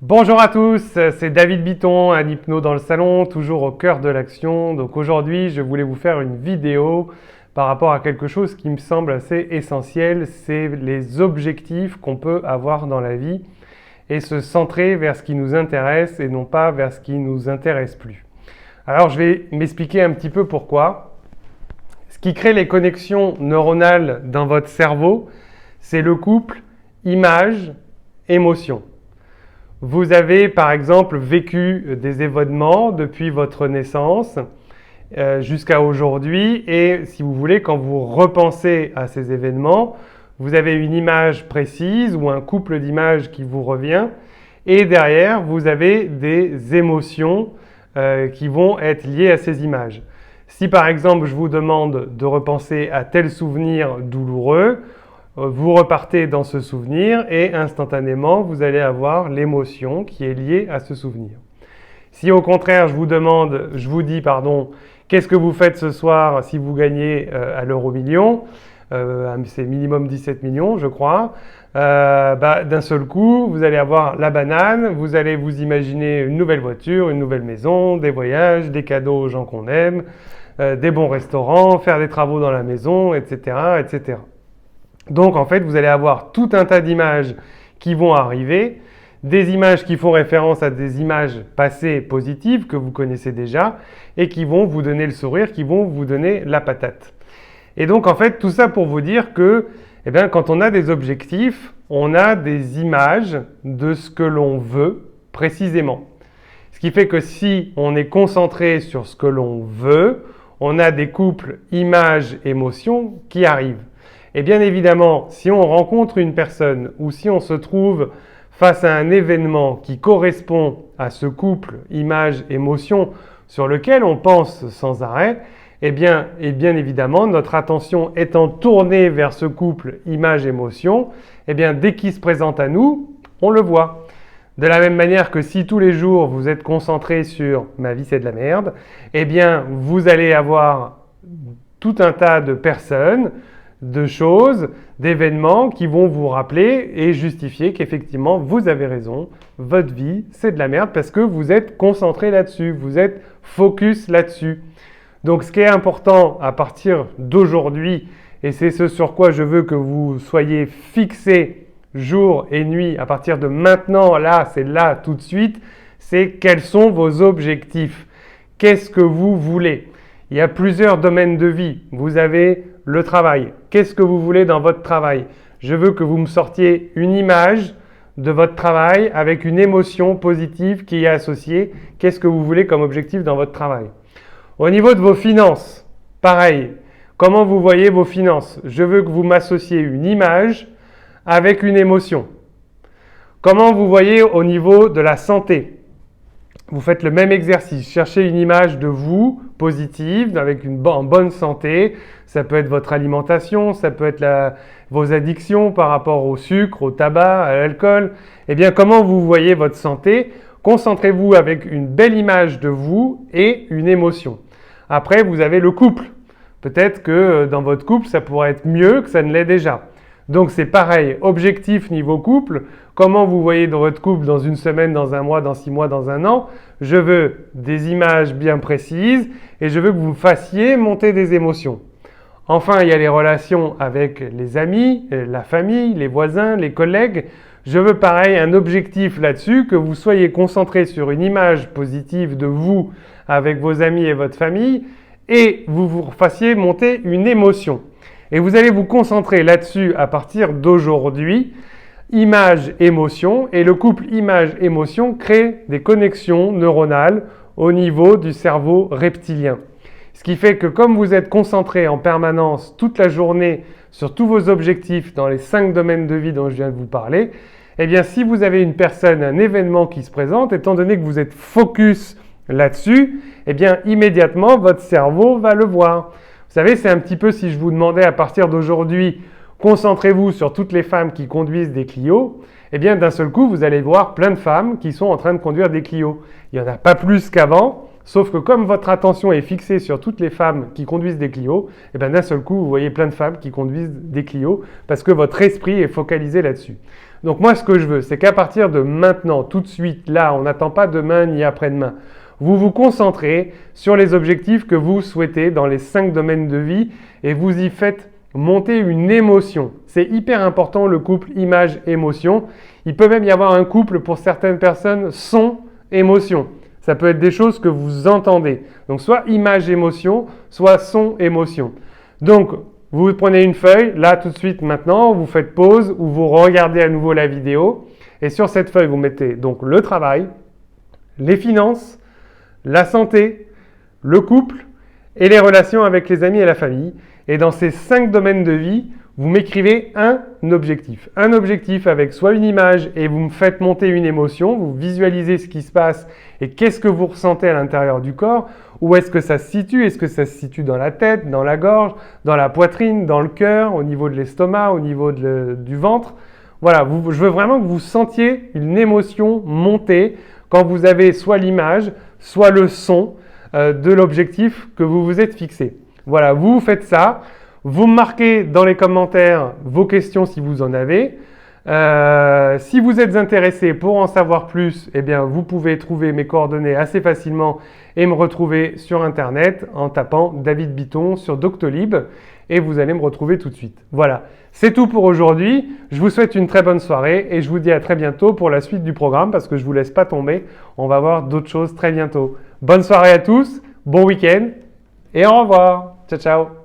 Bonjour à tous, c'est David Bitton, un hypno dans le salon, toujours au cœur de l'action. Donc aujourd'hui, je voulais vous faire une vidéo par rapport à quelque chose qui me semble assez essentiel, c'est les objectifs qu'on peut avoir dans la vie et se centrer vers ce qui nous intéresse et non pas vers ce qui nous intéresse plus. Alors je vais m'expliquer un petit peu pourquoi. Ce qui crée les connexions neuronales dans votre cerveau, c'est le couple image-émotion. Vous avez par exemple vécu des événements depuis votre naissance jusqu'à aujourd'hui et si vous voulez, quand vous repensez à ces événements, vous avez une image précise ou un couple d'images qui vous revient et derrière, vous avez des émotions qui vont être liées à ces images. Si par exemple, je vous demande de repenser à tel souvenir douloureux, vous repartez dans ce souvenir et instantanément, vous allez avoir l'émotion qui est liée à ce souvenir. Si au contraire, je vous dis, qu'est-ce que vous faites ce soir si vous gagnez à l'euro million, c'est minimum 17 millions, je crois, d'un seul coup, vous allez avoir la banane, vous allez vous imaginer une nouvelle voiture, une nouvelle maison, des voyages, des cadeaux aux gens qu'on aime, des bons restaurants, faire des travaux dans la maison, etc., etc. Donc en fait, vous allez avoir tout un tas d'images qui vont arriver, des images qui font référence à des images passées positives que vous connaissez déjà et qui vont vous donner le sourire, qui vont vous donner la patate. Et donc en fait, tout ça pour vous dire que quand on a des objectifs, on a des images de ce que l'on veut précisément. Ce qui fait que si on est concentré sur ce que l'on veut, on a des couples images-émotions qui arrivent. Et bien évidemment, si on rencontre une personne ou si on se trouve face à un événement qui correspond à ce couple image-émotion sur lequel on pense sans arrêt, et bien évidemment, notre attention étant tournée vers ce couple image-émotion, dès qu'il se présente à nous, on le voit. De la même manière que si tous les jours vous êtes concentré sur « ma vie c'est de la merde », vous allez avoir tout un tas de personnes, de choses, d'événements qui vont vous rappeler et justifier qu'effectivement vous avez raison, votre vie c'est de la merde parce que vous êtes concentré là-dessus, vous êtes focus là-dessus. Donc ce qui est important à partir d'aujourd'hui, et c'est ce sur quoi je veux que vous soyez fixés jour et nuit à partir de maintenant, là, c'est là tout de suite, c'est quels sont vos objectifs, qu'est-ce que vous voulez. Il y a plusieurs domaines de vie, vous avez le travail. Qu'est-ce que vous voulez dans votre travail? Je veux que vous me sortiez une image de votre travail avec une émotion positive qui est associée. Qu'est-ce que vous voulez comme objectif dans votre travail? Au niveau de vos finances, pareil. Comment vous voyez vos finances? Je veux que vous m'associez une image avec une émotion. Comment vous voyez au niveau de la santé? Vous faites le même exercice, cherchez une image de vous positive, en bonne santé. Ça peut être votre alimentation, ça peut être vos addictions par rapport au sucre, au tabac, à l'alcool. Comment vous voyez votre santé? Concentrez-vous avec une belle image de vous et une émotion. Après, vous avez le couple. Peut-être que dans votre couple, ça pourrait être mieux que ça ne l'est déjà. Donc c'est pareil, objectif niveau couple, comment vous voyez dans votre couple dans une semaine, dans un mois, dans 6 mois, dans un an. Je veux des images bien précises et je veux que vous fassiez monter des émotions. Enfin, il y a les relations avec les amis, la famille, les voisins, les collègues. Je veux pareil un objectif là-dessus, que vous soyez concentré sur une image positive de vous avec vos amis et votre famille et vous fassiez monter une émotion. Et vous allez vous concentrer là-dessus à partir d'aujourd'hui, image-émotion, et le couple image-émotion crée des connexions neuronales au niveau du cerveau reptilien. Ce qui fait que comme vous êtes concentré en permanence toute la journée sur tous vos objectifs dans les 5 domaines de vie dont je viens de vous parler, si vous avez une personne, un événement qui se présente, étant donné que vous êtes focus là-dessus, immédiatement votre cerveau va le voir. Vous savez, c'est un petit peu si je vous demandais à partir d'aujourd'hui, concentrez-vous sur toutes les femmes qui conduisent des Clio, d'un seul coup, vous allez voir plein de femmes qui sont en train de conduire des Clio. Il n'y en a pas plus qu'avant, Sauf que comme votre attention est fixée sur toutes les femmes qui conduisent des Clio, et bien d'un seul coup, vous voyez plein de femmes qui conduisent des Clio parce que votre esprit est focalisé là-dessus. Donc moi, ce que je veux, c'est qu'à partir de maintenant, tout de suite, là, on n'attend pas demain ni après-demain, vous vous concentrez sur les objectifs que vous souhaitez dans les 5 domaines de vie et vous y faites monter une émotion. C'est hyper important le couple image-émotion. Il peut même y avoir un couple pour certaines personnes son-émotion. Ça peut être des choses que vous entendez. Donc soit image-émotion, soit son-émotion. Donc vous prenez une feuille, là tout de suite maintenant, vous faites pause ou vous regardez à nouveau la vidéo. Et sur cette feuille, vous mettez donc le travail, les finances, la santé, le couple et les relations avec les amis et la famille. Et dans ces 5 domaines de vie, vous m'écrivez un objectif. Un objectif avec soit une image et vous me faites monter une émotion, vous visualisez ce qui se passe et qu'est-ce que vous ressentez à l'intérieur du corps. Où est-ce que ça se situe? Est-ce que ça se situe dans la tête, dans la gorge, dans la poitrine, dans le cœur, au niveau de l'estomac, au niveau du ventre? Voilà, je veux vraiment que vous sentiez une émotion monter quand vous avez soit l'image, soit le son de l'objectif que vous vous êtes fixé. Voilà, vous faites ça. Vous marquez dans les commentaires vos questions si vous en avez. Si vous êtes intéressé pour en savoir plus, eh bien, vous pouvez trouver mes coordonnées assez facilement et me retrouver sur Internet en tapant David Bitton sur Doctolib et vous allez me retrouver tout de suite. Voilà, c'est tout pour aujourd'hui. Je vous souhaite une très bonne soirée et je vous dis à très bientôt pour la suite du programme parce que je ne vous laisse pas tomber. On va voir d'autres choses très bientôt. Bonne soirée à tous, bon week-end et au revoir. Ciao, ciao.